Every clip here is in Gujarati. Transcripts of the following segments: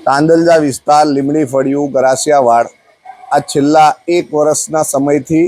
તાંદલજા વિસ્તાર લીમડી ફળિયું ગરાસિયાવાડ આ છેલ્લા 1 વર્ષના સમયથી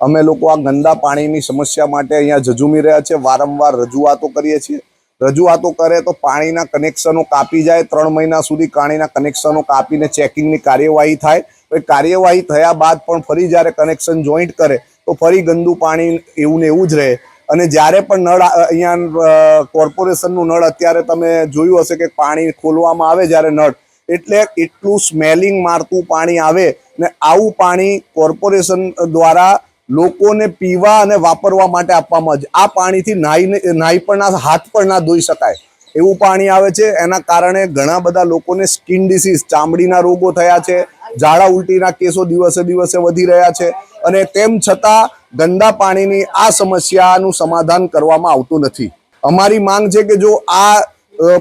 અમે લોકો આ ગંદા પાણીની સમસ્યા માટે અહીંયા ઝઝૂમી રહ્યા છે। વારંવાર રજૂઆતો કરીએ છીએ। રજૂઆતો કરે તો પાણીના કનેક્શનો કાપી જાય, 3 મહિના સુધી પાણીના કનેક્શનો કાપીને ચેકિંગની કાર્યવાહી થાય। તો કાર્યવાહી થયા બાદ પણ ફરી જ્યારે કનેક્શન જોઈન્ટ કરે તો ફરી ગંદુ પાણી એવું ને એવું જ રહે। અને જ્યારે પણ નળ અહીંયા કોર્પોરેશનનું નળ અત્યારે તમે જોયું હશે કે પાણી ખોલવામાં આવે જ્યારે નળ એટલે એટલું સ્મેલિંગ મારતું પાણી આવે ને આવું પાણી કોર્પોરેશન દ્વારા લોકોને પીવા અને વાપરવા માટે આપવામાં આવે। આ પાણીથી નાઈ પણ ના, હાથ પણ ના ધોઈ શકાય એવું પાણી આવે છે। એના કારણે ઘણા બધા લોકોને સ્કિન ડિસીઝ, ચામડીના રોગો થયા છે, ઝાડા ઉલટીના કેસો દિવસે દિવસે વધી રહ્યા છે। અને તેમ છતાં ગંદા પાણીની આ સમસ્યાનું સમાધાન કરવામાં આવતું નથી। અમારી માંગ છે કે જો આ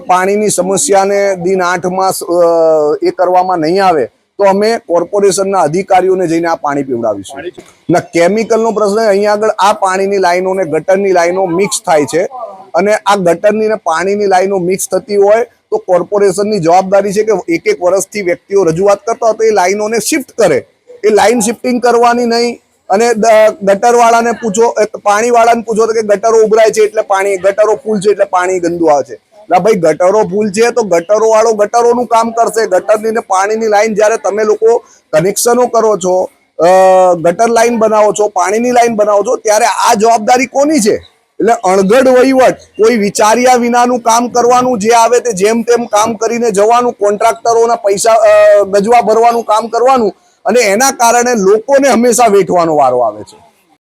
પાણીની સમસ્યાને દિન 8માં એ કરવામાં નહીં આવે તો અમે કોર્પોરેશનના અધિકારીઓને જઈને આ પાણી પીવડાવીશું। ના, કેમિકલનો પ્રશ્ન અહીંયા આગળ આ પાણીની લાઈનો ને ગટરની લાઈનો મિક્સ થાય છે અને આ ગટરની ને પાણીની લાઈનો મિક્સ થતી હોય તો કોર્પોરેશનની જવાબદારી છે કે 1-1 વર્ષથી વ્યક્તિઓ રજૂઆત કરતા હોય તો એ લાઈનોને શિફ્ટ કરે। એ લાઈન શિફ્ટિંગ કરવાની નહીં। અને ગટરવાળાને પૂછો, પાણીવાળાને પૂછો તો કે ગટરો ઉભરાય છે એટલે પાણી, ગટરો ફૂલ છે એટલે પાણી ગંદુ આવે છે। ના ભાઈ, ગટરો ફૂલ છે તો ગટરો વાળો ગટરોનું કામ કરશે। ગટરની ને પાણીની લાઈન જ્યારે તમે લોકો કનેક્શનો કરો છો, ગટર લાઈન બનાવો છો, પાણીની લાઈન બનાવો છો ત્યારે આ જવાબદારી કોની છે? એટલે અણઘડ વહીવટ, કોઈ વિચાર્યા વિનાનું કામ કરવાનું, જે આવે તે જેમ તેમ કામ કરીને જવાનું, કોન્ટ્રાક્ટરોના પૈસા ગજવા ભરવાનું કામ કરવાનું અને એના કારણે લોકોને હંમેશા વેઠવાનો વારો આવે છે।